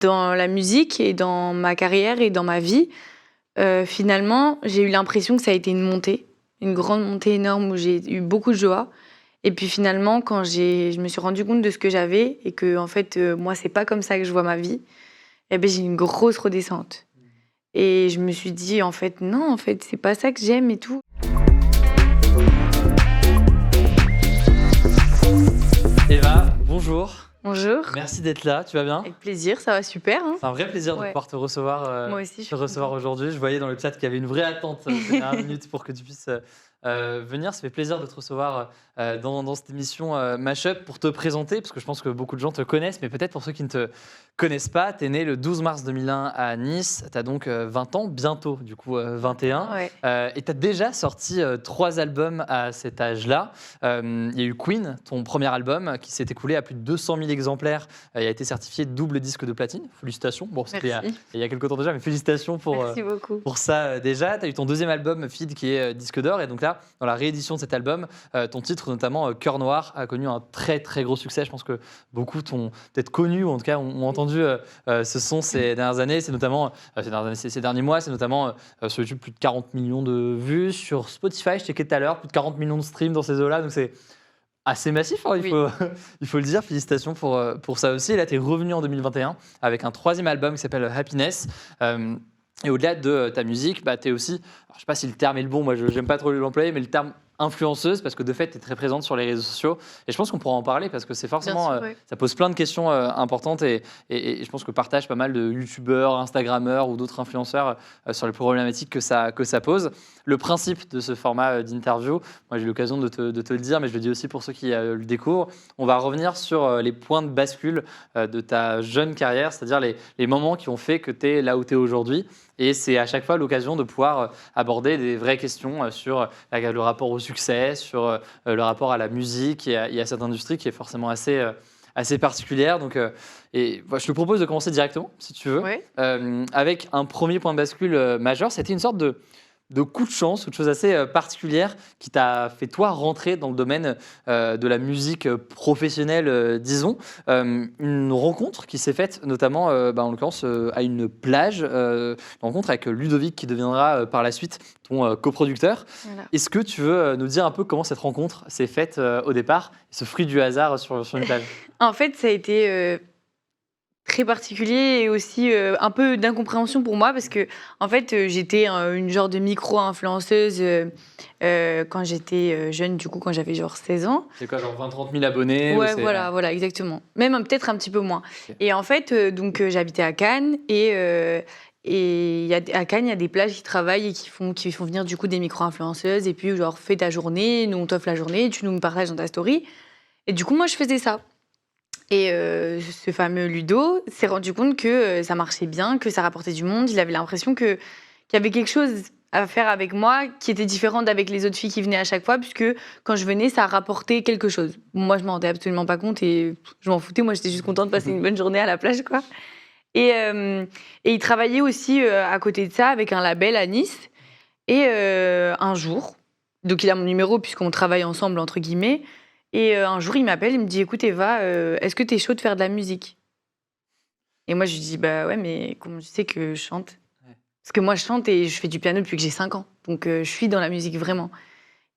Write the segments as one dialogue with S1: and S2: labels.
S1: dans la musique et dans ma carrière et dans ma vie, finalement, j'ai eu l'impression que ça a été une montée, une grande montée énorme où j'ai eu beaucoup de joie. Et puis finalement, quand je me suis rendu compte de ce que j'avais et que en fait, moi, c'est pas comme ça que je vois ma vie, eh ben, j'ai eu une grosse redescente. Et je me suis dit, en fait, non, en fait, c'est pas ça que j'aime et tout.
S2: Eva, bonjour.
S1: Bonjour.
S2: Merci d'être là, tu vas bien?
S1: Avec plaisir, ça va super. Hein.
S2: C'est un vrai plaisir de
S1: Ouais.
S2: pouvoir te recevoir,
S1: Moi aussi, je suis
S2: recevoir
S1: contente.
S2: aujourd'hui. Je voyais dans le chat qu'il y avait une vraie attente ces dernières minutes pour que tu puisses venir. Ça fait plaisir de te recevoir dans cette émission Mashup pour te présenter, parce que je pense que beaucoup de gens te connaissent, mais peut-être pour ceux qui ne te connaissent pas, tu es né le 12 mars 2001 à Nice, tu as donc 20 ans, bientôt du coup 21,
S1: Ouais.
S2: et tu as déjà sorti 3 albums à cet âge-là. Il y a eu Queen, ton premier album, qui s'est écoulé à plus de 200 000 exemplaires. Il a été certifié double disque de platine. Félicitations. Bon, c'était
S1: Merci.
S2: il y a quelques temps déjà, mais félicitations
S1: Merci beaucoup.
S2: pour ça déjà. Tu as eu ton deuxième album, Feed, qui est disque d'or. Et donc là, dans la réédition de cet album, ton titre, notamment Cœur Noir, a connu un très très gros succès. Je pense que beaucoup t'ont peut-être connu, ou en tout cas ont entendu ce son ces dernières années. C'est notamment, ces derniers mois, c'est notamment sur YouTube, plus de 40 millions de vues. Sur Spotify, je checkais tout à l'heure, plus de 40 millions de streams dans ces eaux-là. Donc c'est assez massif, hein,
S1: Oui.
S2: il faut le dire. Félicitations pour ça aussi. Et là, tu es revenu en 2021 avec un troisième album qui s'appelle Happiness. Et au-delà de ta musique, tu es aussi, alors, je ne sais pas si le terme est le bon, moi je n'aime pas trop l'employer, mais le terme influenceuse, parce que de fait, tu es très présente sur les réseaux sociaux. Et je pense qu'on pourra en parler, parce que c'est forcément,
S1: Bien sûr, ouais.
S2: ça pose plein de questions importantes. Et je pense que partage pas mal de youtubeurs, instagrammeurs ou d'autres influenceurs sur les problématiques que ça pose. Le principe de ce format d'interview, moi j'ai eu l'occasion de te le dire, mais je le dis aussi pour ceux qui le découvrent, on va revenir sur les points de bascule de ta jeune carrière, c'est-à-dire les moments qui ont fait que tu es là où tu es aujourd'hui. Et c'est à chaque fois l'occasion de pouvoir aborder des vraies questions sur le rapport au succès, sur le rapport à la musique et à cette industrie qui est forcément assez particulière. Donc, je te propose de commencer directement, si tu veux,
S1: Ouais.
S2: avec un premier point de bascule majeur. C'était une sorte de coup de chance, ou de chose assez particulière qui t'a fait, toi, rentrer dans le domaine de la musique professionnelle, disons. Une rencontre qui s'est faite notamment, en l'occurrence, à une plage, une rencontre avec Ludovic, qui deviendra par la suite ton coproducteur.
S1: Voilà.
S2: Est-ce que tu veux nous dire un peu comment cette rencontre s'est faite au départ, ce fruit du hasard sur une plage?
S1: En fait, ça a été très particulier et aussi un peu d'incompréhension pour moi parce que en fait j'étais une genre de micro-influenceuse quand j'étais jeune, du coup quand j'avais genre 16 ans.
S2: C'est quoi, genre 20-30 000 abonnés ou
S1: Ouais,
S2: c'est...
S1: voilà, exactement. Même peut-être un petit peu moins.
S2: Ok.
S1: Et en fait, j'habitais à Cannes et à Cannes, il y a des plages qui travaillent et qui font venir du coup des micro-influenceuses et puis genre fais ta journée, nous on t'offre la journée, tu nous partages dans ta story. Et du coup, moi je faisais ça. Et ce fameux Ludo s'est rendu compte que ça marchait bien, que ça rapportait du monde. Il avait l'impression qu'il y avait quelque chose à faire avec moi qui était différent d'avec les autres filles qui venaient à chaque fois, puisque quand je venais, ça rapportait quelque chose. Moi, je m'en rendais absolument pas compte et je m'en foutais. Moi, j'étais juste contente de passer une bonne journée à la plage, quoi. Et il travaillait aussi à côté de ça avec un label à Nice. Et un jour, donc il a mon numéro puisqu'on travaille ensemble, entre guillemets, et un jour il m'appelle, il me dit « Écoute Eva, est-ce que t'es chaud de faire de la musique ?» Et moi je lui dis « Bah ouais, mais comment tu sais que je chante ?»
S2: Ouais.
S1: Parce que moi je chante et je fais du piano depuis que j'ai 5 ans, donc je suis dans la musique vraiment.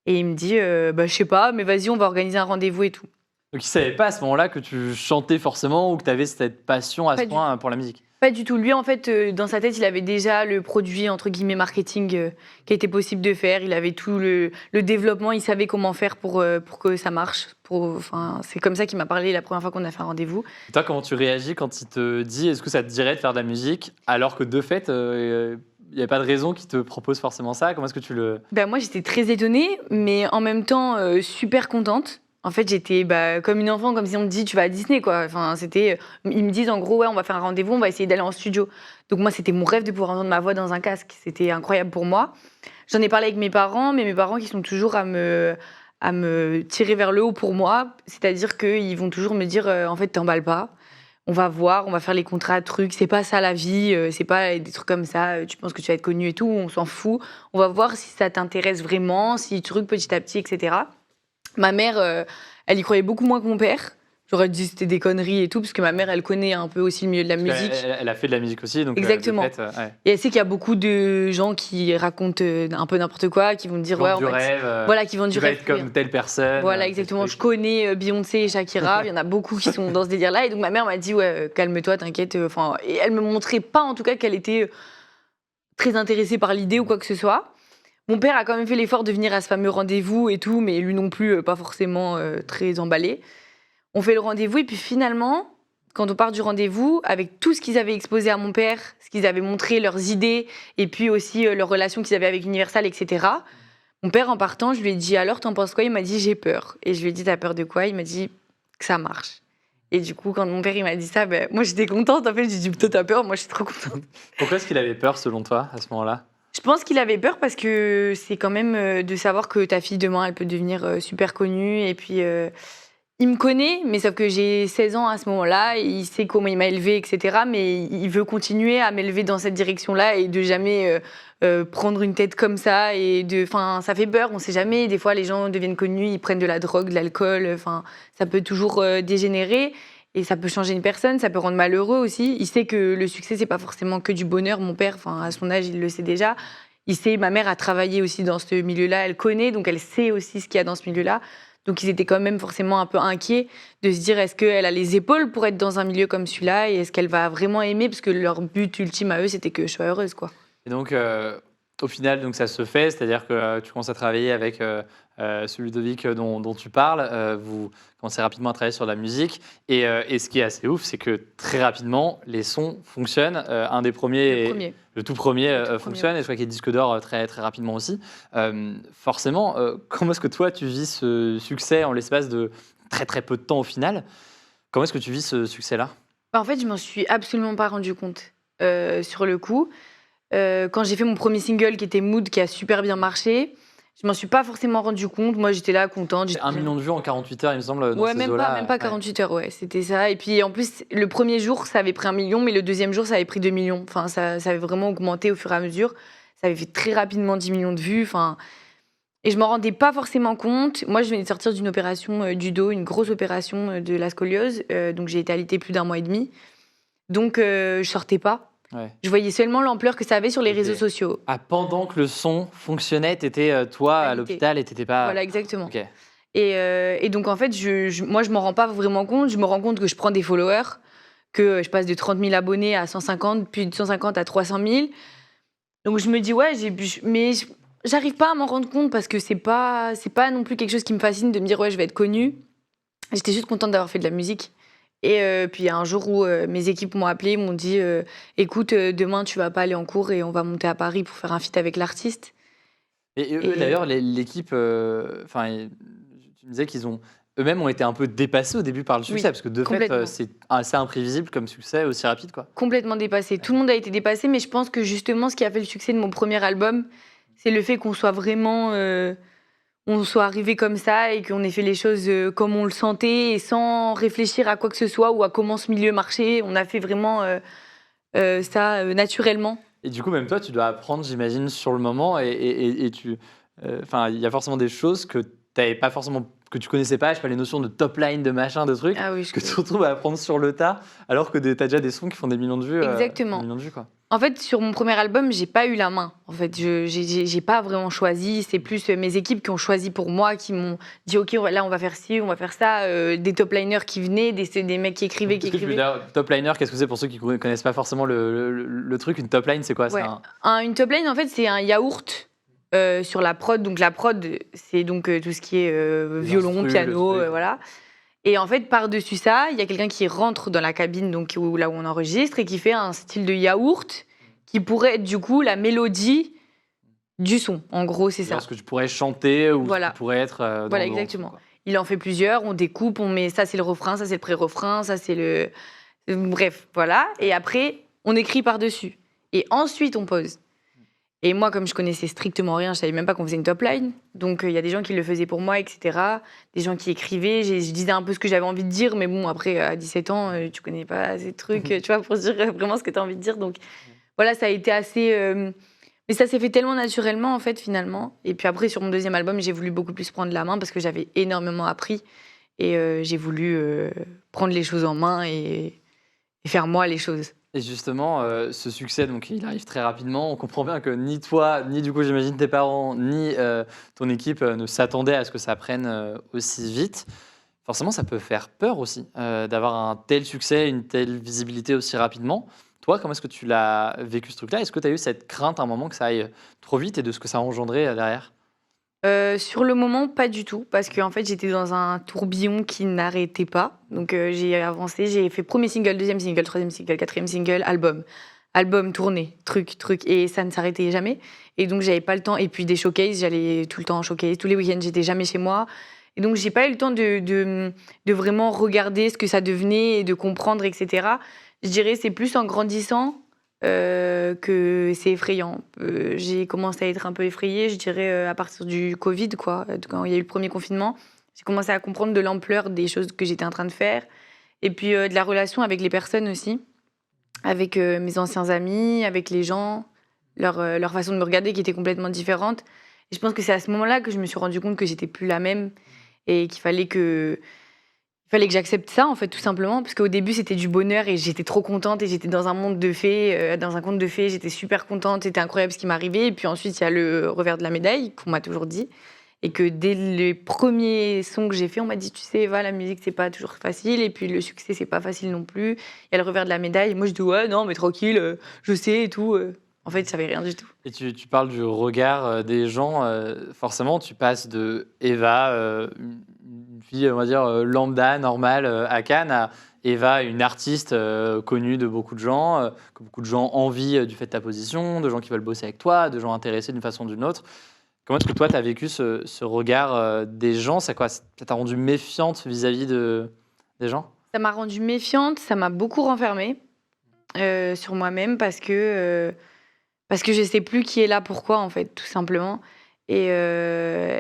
S1: Et il me dit « Bah je sais pas, mais vas-y, on va organiser un rendez-vous et tout. »
S2: Donc, il ne savait pas à ce moment-là que tu chantais forcément ou que tu avais cette passion à
S1: Pas
S2: ce
S1: du
S2: point pour la musique.
S1: Pas du tout. Lui, en fait, dans sa tête, il avait déjà le produit, entre guillemets, marketing qui était possible de faire. Il avait tout le développement. Il savait comment faire pour que ça marche. C'est comme ça qu'il m'a parlé la première fois qu'on a fait un rendez-vous.
S2: Et toi, comment tu réagis quand il te dit est-ce que ça te dirait de faire de la musique alors que de fait, il n'y a pas de raison qu'il te propose forcément ça? Comment est-ce que tu le...
S1: Ben, moi, j'étais très étonnée, mais en même temps, super contente. En fait, j'étais comme une enfant, comme si on me dit tu vas à Disney, quoi. Enfin, ils me disent en gros, ouais, on va faire un rendez-vous, on va essayer d'aller en studio. Donc moi, c'était mon rêve de pouvoir entendre ma voix dans un casque. C'était incroyable pour moi. J'en ai parlé avec mes parents, mais mes parents qui sont toujours à me tirer vers le haut pour moi. C'est-à-dire qu'ils vont toujours me dire, en fait, t'emballes pas. On va voir, on va faire les contrats, trucs. C'est pas ça la vie, c'est pas des trucs comme ça. Tu penses que tu vas être connu et tout, on s'en fout. On va voir si ça t'intéresse vraiment, si truc petit à petit, etc. Ma mère, elle y croyait beaucoup moins que mon père. j'aurais dit c'était des conneries et tout, parce que ma mère, elle connaît un peu aussi le milieu de la
S2: Parce qu'elle-
S1: musique.
S2: elle a fait de la musique aussi, donc
S1: Exactement.
S2: de fait, ouais.
S1: Et elle sait qu'il y a beaucoup de gens qui racontent un peu n'importe quoi, qui vont te dire,
S2: Vendre
S1: ouais,
S2: du rêve,
S1: voilà, qui vendent
S2: tu
S1: du
S2: vas
S1: rêve.
S2: être comme telle personne.
S1: Voilà,
S2: tel
S1: exactement. Je
S2: truc.
S1: connais Beyoncé et Shakira. Il y en a beaucoup qui sont dans ce délire-là. Et donc, ma mère m'a dit, ouais, calme-toi, t'inquiète. Enfin, et elle me montrait pas, en tout cas, qu'elle était très intéressée par l'idée ou quoi que ce soit. Mon père a quand même fait l'effort de venir à ce fameux rendez-vous et tout, mais lui non plus, pas forcément très emballé. On fait le rendez-vous et puis finalement, quand on part du rendez-vous, avec tout ce qu'ils avaient exposé à mon père, ce qu'ils avaient montré, leurs idées, et puis aussi leur relation qu'ils avaient avec Universal, etc., mon père, en partant, je lui ai dit, alors, t'en penses quoi? Il m'a dit, j'ai peur. Et je lui ai dit, t'as peur de quoi? Il m'a dit, que ça marche. Et du coup, quand mon père il m'a dit ça, ben, moi j'étais contente. En fait, j'ai dit, toi t'as peur, moi je suis trop contente.
S2: Pourquoi est-ce qu'il avait peur, selon toi, à ce moment-là?
S1: Je pense qu'il avait peur parce que c'est quand même de savoir que ta fille, demain, elle peut devenir super connue. Et puis, il me connaît, mais sauf que j'ai 16 ans à ce moment-là. Et il sait comment il m'a élevée, etc. Mais il veut continuer à m'élever dans cette direction-là et de jamais prendre une tête comme ça. Enfin, ça fait peur, on sait jamais. Des fois, les gens deviennent connus, ils prennent de la drogue, de l'alcool. Enfin, ça peut toujours dégénérer. Et ça peut changer une personne, ça peut rendre malheureux aussi. Il sait que le succès, c'est pas forcément que du bonheur. Mon père, enfin, à son âge, il le sait déjà. Il sait, ma mère a travaillé aussi dans ce milieu-là, elle connaît, donc elle sait aussi ce qu'il y a dans ce milieu-là. Donc ils étaient quand même forcément un peu inquiets de se dire est-ce qu'elle a les épaules pour être dans un milieu comme celui-là et est-ce qu'elle va vraiment aimer, parce que leur but ultime à eux, c'était que je sois heureuse, quoi.
S2: Et donc, au final, donc, ça se fait, c'est-à-dire que tu commences à travailler avec ce Ludovic dont tu parles, vous commencez rapidement à travailler sur la musique, et ce qui est assez ouf, c'est que très rapidement, les sons fonctionnent. Un des premiers, le tout premier fonctionne, et je crois qu'il y a disque d'or très, très rapidement aussi. Forcément, comment est-ce que toi, tu vis ce succès en l'espace de très, très peu de temps au final? Comment est-ce que tu vis ce succès-là?
S1: Bah, en fait, je m'en suis absolument pas rendu compte sur le coup. Quand j'ai fait mon premier single qui était Mood, qui a super bien marché, je m'en suis pas forcément rendu compte. Moi, j'étais là contente.
S2: C'est 1 million de vues en 48 heures, il me semble, dans
S1: Ouais,
S2: ces
S1: même
S2: eaux-là.
S1: pas
S2: Ouais.
S1: 48 heures, ouais, c'était ça. Et puis en plus, le premier jour, ça avait pris 1 million, mais le deuxième jour, ça avait pris 2 millions. Enfin, ça avait vraiment augmenté au fur et à mesure. Ça avait fait très rapidement 10 millions de vues. Enfin, et je m'en rendais pas forcément compte. Moi, je venais de sortir d'une opération du dos, une grosse opération de la scoliose. Donc j'ai été alitée plus d'1 mois et demi. Donc je sortais pas.
S2: Ouais.
S1: Je voyais seulement l'ampleur que ça avait sur les
S2: Ok.
S1: réseaux sociaux.
S2: Ah, pendant que le son fonctionnait, t'étais toi à
S1: Alité.
S2: l'hôpital et t'étais pas.
S1: Voilà, exactement.
S2: Ok.
S1: Et donc, en fait, moi, je m'en rends pas vraiment compte. Je me rends compte que je prends des followers, que je passe de 30 000 abonnés à 150, puis de 150 à 300 000. Donc, je me dis, ouais, mais j'arrive pas à m'en rendre compte parce que c'est pas non plus quelque chose qui me fascine de me dire, ouais, je vais être connue. J'étais juste contente d'avoir fait de la musique. Et puis, il y a un jour où mes équipes m'ont appelé, m'ont dit, écoute, demain, tu vas pas aller en cours et on va monter à Paris pour faire un feat avec l'artiste.
S2: Et eux,
S1: Et
S2: d'ailleurs, l'équipe, enfin, tu me disais qu'ils ont eux-mêmes ont été un peu dépassés au début par le succès,
S1: Oui,
S2: parce que de fait,
S1: complètement.
S2: c'est assez imprévisible comme succès aussi rapide, quoi.
S1: Complètement dépassé. Tout le monde a été dépassé, mais je pense que justement, ce qui a fait le succès de mon premier album, c'est le fait qu'on soit vraiment, on soit arrivé comme ça et qu'on ait fait les choses comme on le sentait et sans réfléchir à quoi que ce soit ou à comment ce milieu marchait. On a fait vraiment ça naturellement.
S2: Et du coup, même toi, tu dois apprendre, j'imagine, sur le moment, et tu, enfin, il y a forcément des choses que t'avais pas forcément, que tu connaissais pas, je sais pas, les notions de top line, de machin, de trucs,
S1: Ah oui,
S2: que tu te retrouves à apprendre sur le tas, alors que t'as déjà des sons qui font des millions de vues.
S1: exactement.
S2: Des millions de vues, quoi.
S1: En fait, sur mon premier album, j'ai pas eu la main. En fait, j'ai pas vraiment choisi. C'est plus mes équipes qui ont choisi pour moi, qui m'ont dit OK, là on va faire ci, on va faire ça. Des top liners qui venaient, des mecs qui écrivaient,
S2: Est-ce que tu peux dire top liner, qu'est-ce que c'est pour ceux qui connaissent pas forcément le truc? Une top line, c'est quoi?
S1: Ouais.
S2: C'est
S1: Une top line, en fait, c'est un yaourt sur la prod. Donc la prod, c'est donc tout ce qui est violon,
S2: instrus,
S1: piano,
S2: le truc.
S1: voilà. Et en fait, par-dessus ça, il y a quelqu'un qui rentre dans la cabine, donc là où on enregistre, et qui fait un style de yaourt qui pourrait être du coup la mélodie du son. En gros, c'est ça.
S2: Genre ce que tu pourrais chanter ou
S1: Voilà.
S2: ce qui pourrait être dans
S1: Voilà,
S2: le son,
S1: exactement.
S2: quoi.
S1: Il en fait plusieurs, on découpe, on met ça c'est le refrain, ça c'est le pré-refrain, ça c'est le... Bref, voilà. Et après, on écrit par-dessus. Et ensuite, on pose. Et moi, comme je connaissais strictement rien, je savais même pas qu'on faisait une top line. Donc, il y a des gens qui le faisaient pour moi, etc. Des gens qui écrivaient. Je disais un peu ce que j'avais envie de dire. Mais bon, après, à 17 ans, tu connais pas ces trucs, tu vois, pour dire vraiment ce que tu as envie de dire. Donc, voilà, ça a été assez... Mais ça s'est fait tellement naturellement, en fait, finalement. Et puis après, sur mon deuxième album, j'ai voulu beaucoup plus prendre la main parce que j'avais énormément appris. Et j'ai voulu prendre les choses en main et faire moi les choses.
S2: Et justement, ce succès, donc il arrive très rapidement. On comprend bien que ni toi, ni du coup, j'imagine tes parents, ni ton équipe ne s'attendaient à ce que ça prenne aussi vite. Forcément, ça peut faire peur aussi d'avoir un tel succès, une telle visibilité aussi rapidement. Toi, comment est-ce que tu l'as vécu ce truc-là? Est-ce que tu as eu cette crainte à un moment que ça aille trop vite et de ce que ça a engendré derrière?
S1: Sur le moment, pas du tout, parce qu'en fait, j'étais dans un tourbillon qui n'arrêtait pas. Donc, j'ai avancé, j'ai fait premier single, deuxième single, troisième single, quatrième single, album. Album, tournée, truc, et ça ne s'arrêtait jamais. Et donc, j'avais pas le temps. Et puis, des showcases, j'allais tout le temps en showcase. Tous les week-ends, j'étais jamais chez moi. Et donc, j'ai pas eu le temps de vraiment regarder ce que ça devenait et de comprendre, etc. Je dirais, c'est plus en grandissant que c'est effrayant. J'ai commencé à être un peu effrayée, je dirais, à partir du Covid, quoi. Quand il y a eu le premier confinement, j'ai commencé à comprendre de l'ampleur des choses que j'étais en train de faire. Et puis de la relation avec les personnes aussi, avec mes anciens amis, avec les gens, leur façon de me regarder qui était complètement différente. Et je pense que c'est à ce moment-là que je me suis rendu compte que j'étais plus la même et qu'il fallait que j'accepte ça, en fait, tout simplement, parce qu'au début, c'était du bonheur et j'étais trop contente et j'étais dans un monde de fées, dans un conte de fées, j'étais super contente, c'était incroyable ce qui m'arrivait. Et puis ensuite, il y a le revers de la médaille, qu'on m'a toujours dit, et que dès les premiers sons que j'ai faits, on m'a dit, tu sais, Eva, la musique, c'est pas toujours facile, et puis le succès, c'est pas facile non plus. Il y a le revers de la médaille. Et moi, je dis, ouais, non, mais tranquille, je sais et tout. En fait, ça savais rien du tout.
S2: Et tu parles du regard des gens. Forcément, tu passes de Eva, une fille, on va dire, lambda, normale, à Cannes, à Eva, une artiste connue de beaucoup de gens, que beaucoup de gens envient du fait de ta position, de gens qui veulent bosser avec toi, de gens intéressés d'une façon ou d'une autre. Comment est-ce que toi, tu as vécu ce regard des gens? Ça t'a rendu méfiante vis-à-vis des gens?
S1: Ça m'a rendue méfiante, ça m'a beaucoup renfermée sur moi-même parce que je sais plus qui est là pourquoi, en fait, tout simplement. Et, euh,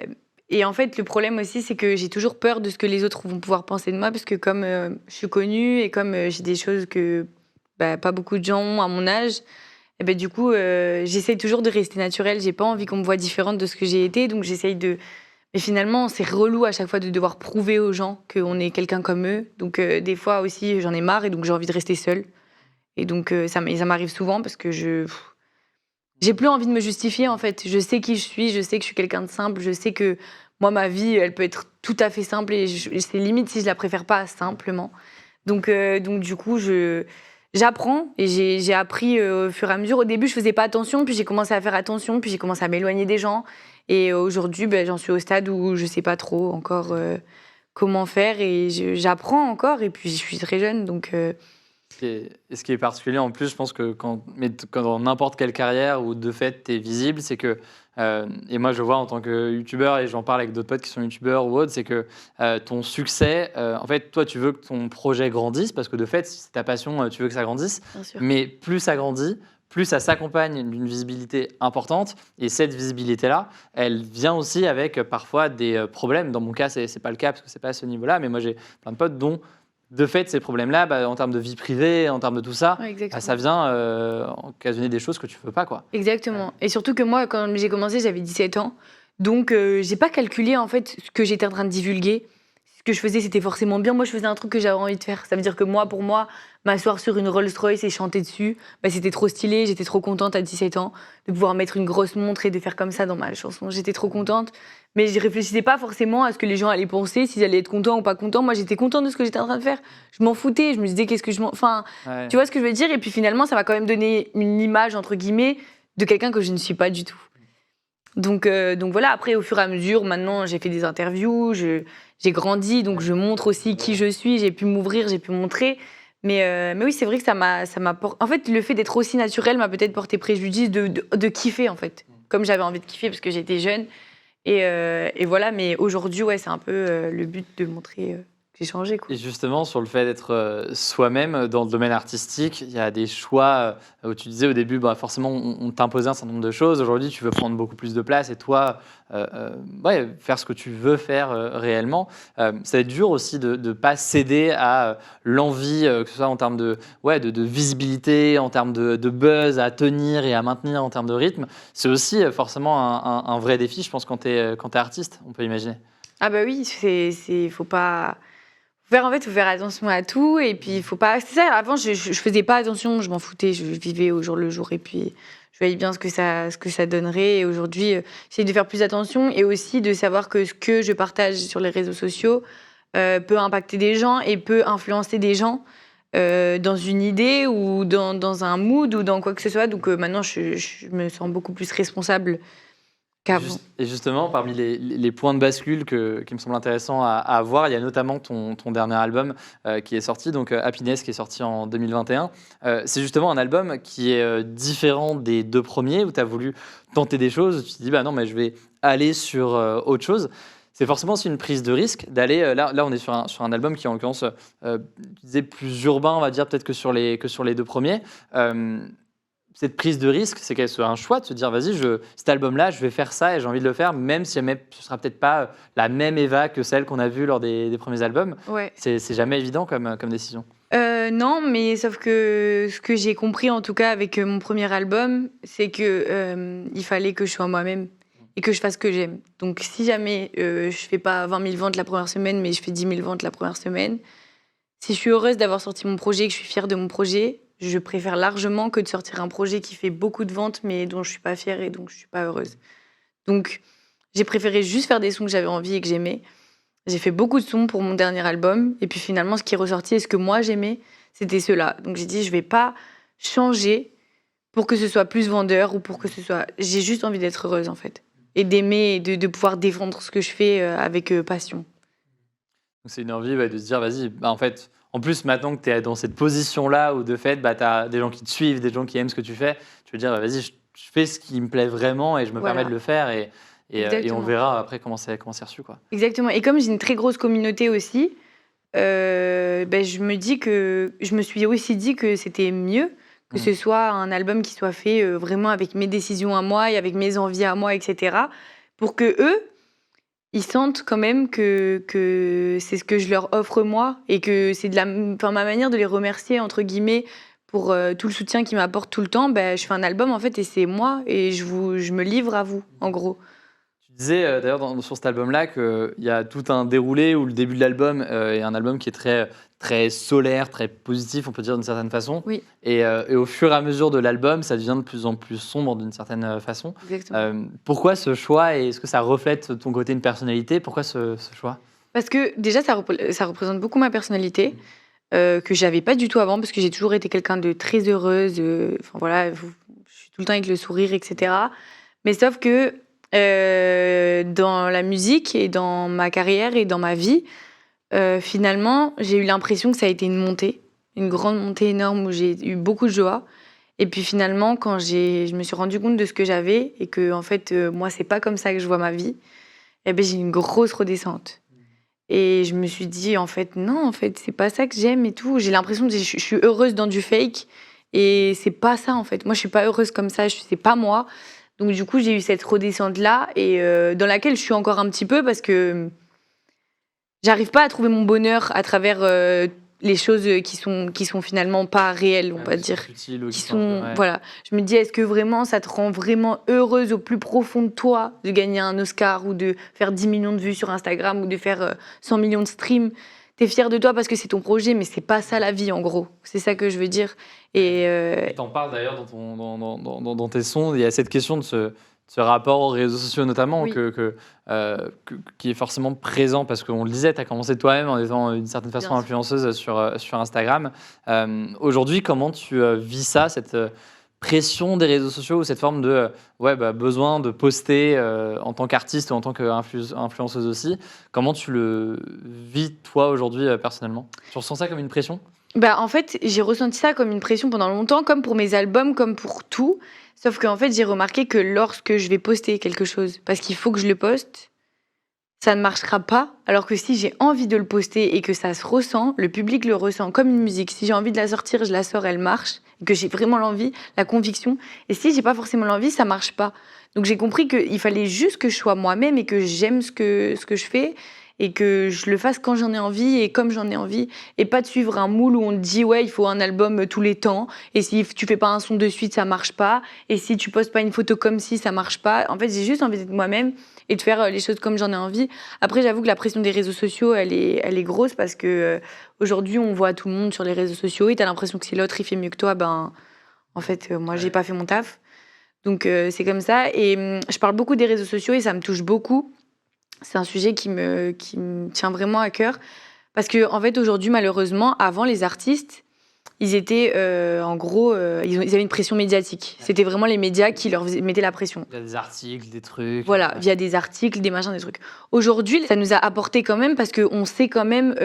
S1: et en fait, le problème aussi, c'est que j'ai toujours peur de ce que les autres vont pouvoir penser de moi, parce que comme je suis connue et comme j'ai des choses que pas beaucoup de gens ont à mon âge, et ben, du coup, j'essaye toujours de rester naturelle. J'ai pas envie qu'on me voit différente de ce que j'ai été, donc j'essaye de. Mais finalement, c'est relou à chaque fois de devoir prouver aux gens qu'on est quelqu'un comme eux. Donc, des fois aussi, j'en ai marre et donc j'ai envie de rester seule. Et donc, ça m'arrive souvent parce que j'ai plus envie de me justifier, en fait. Je sais qui je suis, je sais que je suis quelqu'un de simple, je sais que moi, ma vie, elle peut être tout à fait simple et c'est limite si je la préfère pas simplement. Donc du coup, j'apprends et j'ai appris au fur et à mesure. Au début, je faisais pas attention, puis j'ai commencé à faire attention, puis j'ai commencé à m'éloigner des gens. Et aujourd'hui, j'en suis au stade où je sais pas trop encore comment faire et j'apprends encore. Et puis, je suis très jeune, donc
S2: Ce qui est particulier en plus, je pense que quand dans n'importe quelle carrière où de fait tu es visible, c'est que, et moi je vois en tant que youtubeur et j'en parle avec d'autres potes qui sont youtubeurs ou autres, c'est que ton succès, en fait, toi tu veux que ton projet grandisse parce que de fait, si c'est ta passion, tu veux que ça grandisse,
S1: bien sûr.
S2: mais plus ça grandit, plus ça s'accompagne d'une visibilité importante et cette visibilité-là, elle vient aussi avec parfois des problèmes. Dans mon cas, c'est pas le cas parce que c'est pas à ce niveau-là, mais moi j'ai plein de potes dont de fait, ces problèmes-là, en termes de vie privée, en termes de tout ça,
S1: Ouais, exactement.
S2: ça vient occasionner des choses que tu ne veux pas, quoi.
S1: Exactement. Et surtout que moi, quand j'ai commencé, j'avais 17 ans. Donc, j'ai pas calculé, en fait, ce que j'étais en train de divulguer. Ce que je faisais, c'était forcément bien. Moi, je faisais un truc que j'avais envie de faire. Ça veut dire que moi, pour moi, m'asseoir sur une Rolls-Royce et chanter dessus, c'était trop stylé. J'étais trop contente à 17 ans de pouvoir mettre une grosse montre et de faire comme ça dans ma chanson. J'étais trop contente. Mais je réfléchissais pas forcément à ce que les gens allaient penser, s'ils allaient être contents ou pas contents. Moi, j'étais contente de ce que j'étais en train de faire. Je m'en foutais. Je me disais, qu'est-ce que je m'en. Enfin,
S2: Ouais.
S1: tu vois ce que je veux dire? Et puis finalement, ça m'a quand même donné une image, entre guillemets, de quelqu'un que je ne suis pas du tout. Donc voilà, après, au fur et à mesure, maintenant, j'ai fait des interviews, j'ai grandi, donc je montre aussi qui je suis, j'ai pu m'ouvrir, j'ai pu montrer. Mais oui, c'est vrai que en fait, le fait d'être aussi naturel m'a peut-être porté préjudice de kiffer, en fait. Comme j'avais envie de kiffer parce que j'étais jeune. Et voilà, mais aujourd'hui, ouais, c'est un peu le but de montrer que j'ai changé, quoi.
S2: Et justement, sur le fait d'être soi-même dans le domaine artistique, il y a des choix où tu disais au début, forcément, on t'imposait un certain nombre de choses. Aujourd'hui, tu veux prendre beaucoup plus de place et toi, faire ce que tu veux faire réellement. Ça va être dur aussi de ne pas céder à l'envie, que ce soit en termes de visibilité, en termes de buzz à tenir et à maintenir en termes de rythme. C'est aussi forcément un vrai défi, je pense, quand tu es artiste, on peut imaginer.
S1: Ah bah oui, faut pas faut faire attention à tout et puis il faut pas c'est ça, avant je faisais pas attention, je m'en foutais, je vivais au jour le jour et puis je voyais bien ce que ça donnerait et aujourd'hui, j'essaie de faire plus attention et aussi de savoir que ce que je partage sur les réseaux sociaux, peut impacter des gens et peut influencer des gens, dans une idée ou dans un mood ou dans quoi que ce soit donc maintenant je me sens beaucoup plus responsable qu'avant.
S2: Et justement, parmi les points de bascule qui me semblent intéressants à avoir, il y a notamment ton dernier album qui est sorti, donc Happiness, qui est sorti en 2021. C'est justement un album qui est différent des deux premiers, où tu as voulu tenter des choses, tu te dis, bah non, mais je vais aller sur autre chose. C'est forcément aussi une prise de risque d'aller. Là, on est sur un album qui, en l'occurrence, tu disais plus urbain, on va dire, peut-être que sur les deux premiers. Cette prise de risque, c'est qu'elle soit un choix de se dire, vas-y, cet album-là, je vais faire ça et j'ai envie de le faire, même si jamais ce sera peut-être pas la même Eva que celle qu'on a vue lors des premiers albums.
S1: Ouais.
S2: C'est jamais évident comme décision.
S1: Non, mais sauf que ce que j'ai compris, en tout cas, avec mon premier album, c'est que il fallait que je sois moi-même et que je fasse ce que j'aime. Donc, si jamais je fais pas 20 000 ventes la première semaine, mais je fais 10 000 ventes la première semaine, si je suis heureuse d'avoir sorti mon projet, que je suis fière de mon projet, je préfère largement que de sortir un projet qui fait beaucoup de ventes, mais dont je suis pas fière et dont je suis pas heureuse. Donc, j'ai préféré juste faire des sons que j'avais envie et que j'aimais. J'ai fait beaucoup de sons pour mon dernier album. Et puis finalement, ce qui est ressorti et ce que moi j'aimais, c'était ceux-là. Donc j'ai dit, je vais pas changer pour que ce soit plus vendeur ou pour que ce soit... J'ai juste envie d'être heureuse en fait. Et d'aimer et de pouvoir défendre ce que je fais avec passion.
S2: Donc, c'est une envie de se dire, vas-y, bah, en fait, en plus, maintenant que tu es dans cette position-là où de fait, bah, tu as des gens qui te suivent, des gens qui aiment ce que tu fais, tu veux dire, bah, vas-y, je fais ce qui me plaît vraiment et je me
S1: Voilà.
S2: permets de le faire et on
S1: Exactement.
S2: verra après comment c'est reçu, quoi.
S1: Exactement. Et comme j'ai une très grosse communauté aussi, je me suis aussi dit que c'était mieux que ce soit un album qui soit fait vraiment avec mes décisions à moi et avec mes envies à moi, etc. Pour que eux, ils sentent quand même que c'est ce que je leur offre moi et que c'est ma manière de les remercier, entre guillemets, pour tout le soutien qu'ils m'apportent tout le temps. Je fais un album en fait et c'est moi et je me livre à vous, en gros.
S2: Tu disais d'ailleurs sur cet album-là qu'il y a tout un déroulé où le début de l'album est un album qui est très, très solaire, très positif, on peut dire d'une certaine façon.
S1: Oui.
S2: Et au fur et à mesure de l'album, ça devient de plus en plus sombre d'une certaine façon.
S1: Exactement.
S2: Pourquoi ce choix et est-ce que ça reflète ton côté, une personnalité? Pourquoi ce choix?
S1: Parce que déjà, ça représente beaucoup ma personnalité, que j'avais pas du tout avant, parce que j'ai toujours été quelqu'un de très heureuse. Enfin voilà, je suis tout le temps avec le sourire, etc. Mais sauf que dans la musique et dans ma carrière et dans ma vie, finalement, j'ai eu l'impression que ça a été une montée, une grande montée énorme où j'ai eu beaucoup de joie. Et puis finalement, quand je me suis rendu compte de ce que j'avais et que en fait, moi, c'est pas comme ça que je vois ma vie, j'ai eu une grosse redescente. Et je me suis dit, en fait, non, en fait, c'est pas ça que j'aime et tout. J'ai l'impression que je suis heureuse dans du fake et c'est pas ça, en fait. Moi, je suis pas heureuse comme ça, c'est pas moi. Donc, du coup, j'ai eu cette redescente-là et dans laquelle je suis encore un petit peu parce que j'arrive pas à trouver mon bonheur à travers les choses qui sont finalement pas réelles, on va dire.
S2: Futiles ou
S1: Qui
S2: qui sont un peu,
S1: sont,
S2: ouais.
S1: voilà. Je me dis, est-ce que vraiment ça te rend vraiment heureuse au plus profond de toi de gagner un Oscar ou de faire 10 millions de vues sur Instagram ou de faire 100 millions de streams? T'es fière de toi parce que c'est ton projet, mais c'est pas ça la vie en gros. C'est ça que je veux dire. Et
S2: Et t'en parles d'ailleurs dans tes sons, il y a cette question de ce rapport aux réseaux sociaux notamment
S1: Oui.
S2: qui est forcément présent parce qu'on le disait, tu as commencé toi-même en étant d'une certaine façon
S1: Bien sûr.
S2: influenceuse sur Instagram. Aujourd'hui, comment tu vis ça, cette pression des réseaux sociaux ou cette forme de besoin de poster en tant qu'artiste ou en tant qu'influenceuse aussi? Comment tu le vis toi aujourd'hui personnellement? Tu ressens ça comme une pression?
S1: En fait, j'ai ressenti ça comme une pression pendant longtemps, comme pour mes albums, comme pour tout. Sauf qu'en fait, j'ai remarqué que lorsque je vais poster quelque chose, parce qu'il faut que je le poste, ça ne marchera pas. Alors que si j'ai envie de le poster et que ça se ressent, le public le ressent comme une musique. Si j'ai envie de la sortir, je la sors, elle marche. Et que j'ai vraiment l'envie, la conviction. Et si j'ai pas forcément l'envie, ça marche pas. Donc j'ai compris qu'il fallait juste que je sois moi-même et que j'aime ce que je fais. et que je le fasse quand j'en ai envie et comme j'en ai envie, et pas de suivre un moule où on te dit ouais il faut un album tous les temps, et si tu fais pas un son de suite ça marche pas, et si tu postes pas une photo comme si ça marche pas. En fait j'ai juste envie d'être moi-même et de faire les choses comme j'en ai envie. Après j'avoue que la pression des réseaux sociaux elle est grosse parce que aujourd'hui on voit tout le monde sur les réseaux sociaux et t'as l'impression que si l'autre il fait mieux que toi, ben en fait moi j'ai pas fait mon taf. Donc c'est comme ça, et je parle beaucoup des réseaux sociaux et ça me touche beaucoup. C'est un sujet qui me tient vraiment à cœur. Parce que en fait, aujourd'hui, malheureusement, avant, les artistes, ils étaient, en gros, ils avaient une pression médiatique. C'était vraiment les médias qui leur mettaient la pression.
S2: Il y a des articles, des trucs.
S1: Voilà, via des articles, des machins, des trucs. Aujourd'hui, ça nous a apporté quand même, parce qu'on sait quand même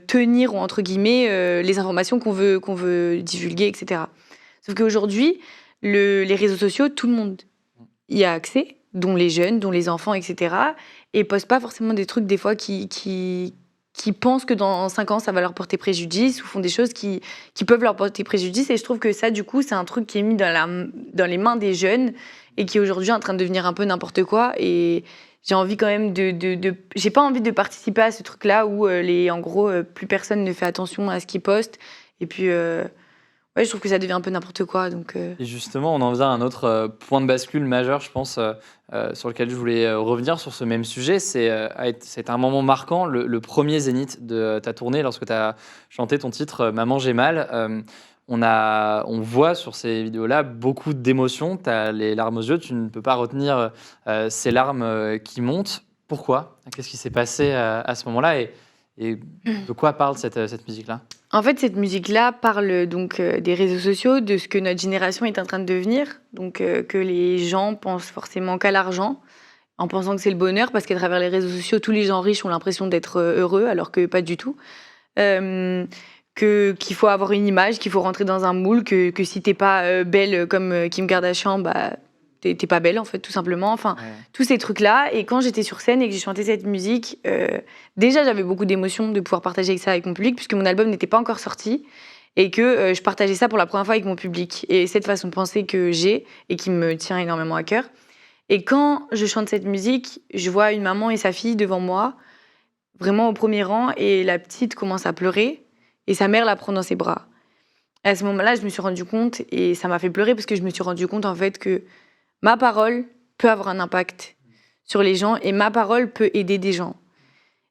S1: tenir, ou entre guillemets, les informations qu'on veut divulguer, etc. Sauf qu'aujourd'hui, les réseaux sociaux, tout le monde y a accès, dont les jeunes, dont les enfants, etc. Et postent pas forcément des trucs, des fois, qui pensent que dans 5 ans, ça va leur porter préjudice, ou font des choses qui peuvent leur porter préjudice. Et je trouve que ça, du coup, c'est un truc qui est mis dans les mains des jeunes et qui est aujourd'hui en train de devenir un peu n'importe quoi. Et j'ai envie quand même j'ai pas envie de participer à ce truc-là où, en gros, plus personne ne fait attention à ce qu'ils postent. Et puis, ouais, je trouve que ça devient un peu n'importe quoi. Donc,
S2: Et justement, on en vient à un autre point de bascule majeur, je pense, sur lequel je voulais revenir sur ce même sujet. C'est un moment marquant, le premier zénith de ta tournée, lorsque tu as chanté ton titre Maman, j'ai mal. On voit sur ces vidéos-là beaucoup d'émotions. Tu as les larmes aux yeux, tu ne peux pas retenir ces larmes qui montent. Pourquoi? Qu'est-ce qui s'est passé à ce moment-là, et de quoi parle cette musique-là?
S1: en fait, cette musique-là parle donc des réseaux sociaux, de ce que notre génération est en train de devenir. Donc, que les gens pensent forcément qu'à l'argent, en pensant que c'est le bonheur, parce qu'à travers les réseaux sociaux, tous les gens riches ont l'impression d'être heureux, alors que pas du tout. Qu'il faut avoir une image, qu'il faut rentrer dans un moule, que si t'es pas belle comme Kim Kardashian, bah t'es pas belle en fait, tout simplement. Enfin,
S2: Ouais.
S1: tous ces trucs-là. Et quand j'étais sur scène et que j'ai chanté cette musique, déjà j'avais beaucoup d'émotions de pouvoir partager ça avec mon public, puisque mon album n'était pas encore sorti et que je partageais ça pour la première fois avec mon public. Et cette façon de penser que j'ai et qui me tient énormément à cœur. Et quand je chante cette musique, je vois une maman et sa fille devant moi, vraiment au premier rang, et la petite commence à pleurer et sa mère la prend dans ses bras. Et à ce moment-là, je me suis rendu compte, et ça m'a fait pleurer parce que je me suis rendu compte en fait que ma parole peut avoir un impact sur les gens et ma parole peut aider des gens.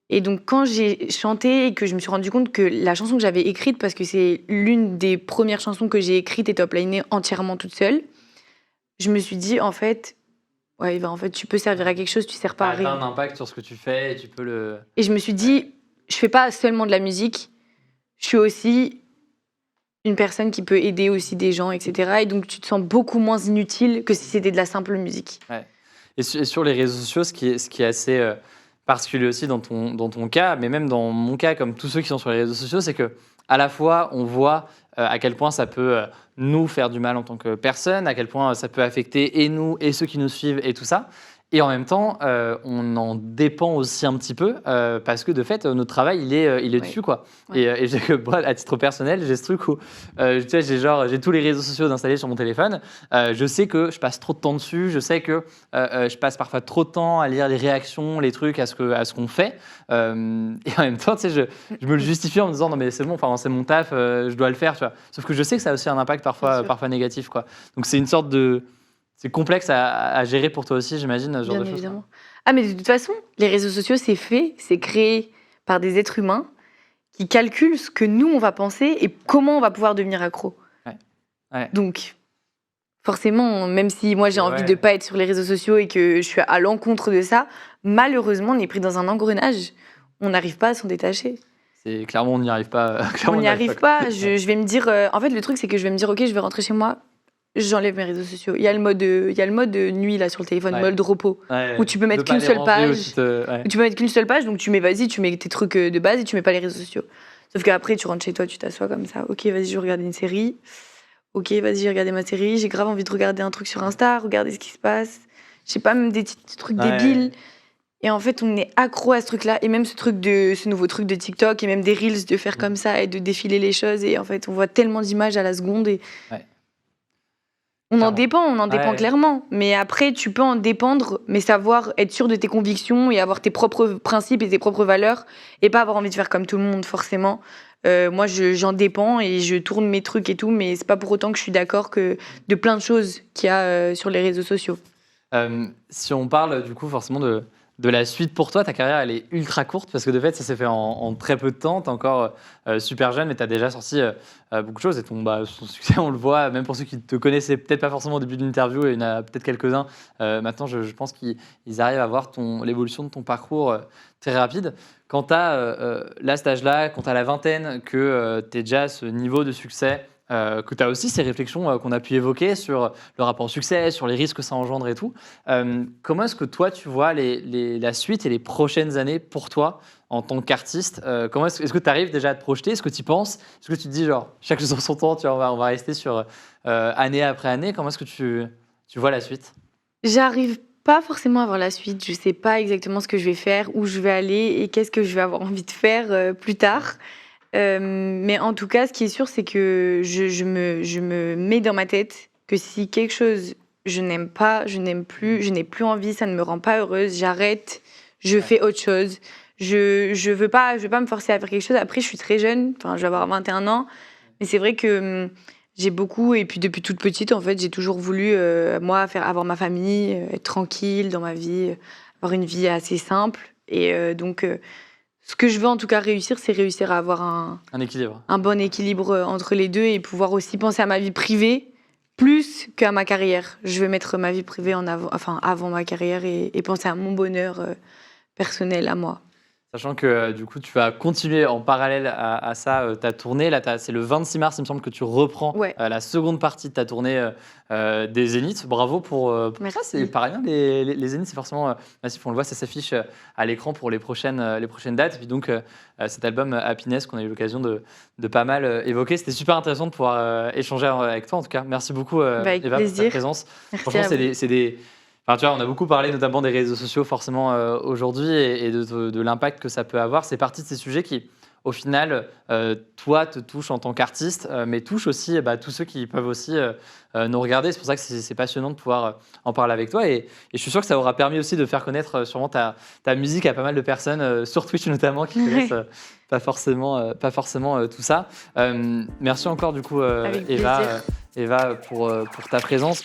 S1: Et donc quand j'ai chanté et que je me suis rendu compte que la chanson que j'avais écrite, parce que c'est l'une des premières chansons que j'ai écrites et top-linées entièrement toute seule, je me suis dit en fait, ouais, bah, en fait tu peux servir à quelque chose, tu sers pas à
S2: Ça a
S1: rien.
S2: un impact sur ce que tu fais et tu peux le...
S1: Et je me suis dit, je fais pas seulement de la musique, je suis aussi une personne qui peut aider aussi des gens, etc. Et donc tu te sens beaucoup moins inutile que si c'était de la simple musique.
S2: Et sur les réseaux sociaux, ce qui est assez particulier aussi dans ton cas, mais même dans mon cas, comme tous ceux qui sont sur les réseaux sociaux, c'est que à la fois on voit à quel point ça peut nous faire du mal en tant que personne, à quel point ça peut affecter et nous et ceux qui nous suivent et tout ça. Et en même temps, on en dépend aussi un petit peu parce que de fait, notre travail, il est
S1: Ouais.
S2: dessus, quoi.
S1: Ouais.
S2: Et je sais que moi, à titre personnel, j'ai ce truc où tu sais, j'ai tous les réseaux sociaux installés sur mon téléphone. Je sais que je passe trop de temps dessus. Je sais que je passe parfois trop de temps à lire les réactions, les trucs, à ce qu'on fait. Et en même temps, tu sais, je me le justifie en me disant non mais c'est bon, enfin c'est mon taf, je dois le faire, tu vois. Sauf que je sais que ça a aussi un impact
S1: Bien sûr.
S2: parfois négatif, quoi. Donc c'est une sorte de... C'est complexe à gérer pour toi aussi, j'imagine, ce genre
S1: Bien
S2: de choses.
S1: évidemment. Ah, mais de toute façon, les réseaux sociaux, c'est fait, c'est créé par des êtres humains qui calculent ce que nous, on va penser et comment on va pouvoir devenir accro.
S2: Ouais.
S1: Donc, forcément, même si moi, j'ai envie de pas être sur les réseaux sociaux et que je suis à l'encontre de ça, malheureusement, on est pris dans un engrenage. On n'arrive pas à s'en détacher.
S2: C'est clairement, on n'y arrive pas.
S1: On n'y arrive pas. Je vais me dire... en fait, le truc, c'est que je vais me dire, OK, je vais rentrer chez moi, j'enlève mes réseaux sociaux. Il y a le mode nuit là sur le téléphone,
S2: Ouais.
S1: mode repos,
S2: Ouais,
S1: où tu peux mettre
S2: de pas
S1: qu'une seule
S2: déranger, où
S1: page.
S2: tu te- ouais.
S1: Tu peux mettre qu'une seule page, donc tu mets vas-y, tu mets tes trucs de base et tu mets pas les réseaux sociaux. Sauf qu'après, tu rentres chez toi, tu t'assois comme ça. OK, vas-y, je vais regarder une série. OK, vas-y, j'ai regardé ma série. J'ai grave envie de regarder un truc sur Insta, regarder ce qui se passe. Je sais pas, même des petits trucs
S2: Ouais.
S1: débiles. Et en fait, on est accro à ce truc-là. Et même ce nouveau truc de TikTok et même des Reels, de faire comme ça et de défiler les choses. Et en fait, on voit tellement d'images à la seconde. Et On en dépend
S2: Ouais.
S1: clairement. Mais après, tu peux en dépendre, mais savoir être sûr de tes convictions et avoir tes propres principes et tes propres valeurs et pas avoir envie de faire comme tout le monde, forcément. Moi, j'en dépends et je tourne mes trucs et tout, mais c'est pas pour autant que je suis d'accord de plein de choses qu'il y a sur les réseaux sociaux.
S2: Si on parle du coup forcément de la suite pour toi, ta carrière elle est ultra courte parce que de fait ça s'est fait en très peu de temps. Tu es encore super jeune mais tu as déjà sorti beaucoup de choses et ton succès on le voit, même pour ceux qui ne te connaissaient peut-être pas forcément au début de l'interview, et il y en a peut-être quelques-uns maintenant, je pense qu'ils arrivent à voir l'évolution de ton parcours très rapide. Quand tu as là, cet âge-là, quand tu as la vingtaine, que tu es déjà à ce niveau de succès, que tu as aussi ces réflexions qu'on a pu évoquer sur le rapport au succès, sur les risques que ça engendre et tout. Comment est-ce que toi, tu vois la suite et les prochaines années pour toi en tant qu'artiste? Comment est-ce que tu arrives déjà à te projeter? Est-ce que tu y penses? Est-ce que tu te dis, genre, chaque chose en son temps, tu vois, on va rester sur année après année? Comment est-ce que tu vois la suite?
S1: J'arrive pas forcément à voir la suite. Je sais pas exactement ce que je vais faire, où je vais aller et qu'est-ce que je vais avoir envie de faire plus tard. Mais en tout cas, ce qui est sûr, c'est que je me mets dans ma tête que si quelque chose je n'aime pas, je n'aime plus, je n'ai plus envie, ça ne me rend pas heureuse, j'arrête, je fais autre chose. Je veux pas me forcer à faire quelque chose. Après, je suis très jeune, enfin, je vais avoir 21 ans, mais c'est vrai que j'ai beaucoup, et puis depuis toute petite, en fait, j'ai toujours voulu, moi, avoir ma famille, être tranquille dans ma vie, avoir une vie assez simple. Et ce que je veux en tout cas réussir, c'est réussir à avoir
S2: Un équilibre.
S1: un bon équilibre entre les deux et pouvoir aussi penser à ma vie privée plus qu'à ma carrière. Je veux mettre ma vie privée en avant, enfin avant ma carrière et penser à mon bonheur personnel à moi.
S2: Sachant que du coup, tu vas continuer en parallèle à ça ta tournée. Là, c'est le 26 mars, il me semble, que tu reprends
S1: Ouais.
S2: la seconde partie de ta tournée des Zéniths. Bravo pour ça.
S1: Merci.
S2: C'est pas rien, les Zéniths, c'est forcément massif. On le voit, ça s'affiche à l'écran pour les prochaines dates. Et puis donc, cet album Happiness qu'on a eu l'occasion de pas mal évoquer. C'était super intéressant de pouvoir échanger avec toi, en tout cas. Merci beaucoup,
S1: Avec
S2: Eva, pour ta
S1: plaisir.
S2: présence.
S1: Merci
S2: Franchement,
S1: à vous.
S2: c'est des. Enfin, tu vois, on a beaucoup parlé notamment des réseaux sociaux forcément aujourd'hui et de l'impact que ça peut avoir. C'est partie de ces sujets qui, au final, toi, te touchent en tant qu'artiste, mais touchent aussi tous ceux qui peuvent aussi nous regarder. C'est pour ça que c'est passionnant de pouvoir en parler avec toi. Et je suis sûr que ça aura permis aussi de faire connaître sûrement ta musique à pas mal de personnes, sur Twitch notamment, qui connaissent pas forcément tout ça. Merci encore du coup,
S1: Avec
S2: Eva,
S1: plaisir.
S2: Eva pour ta présence.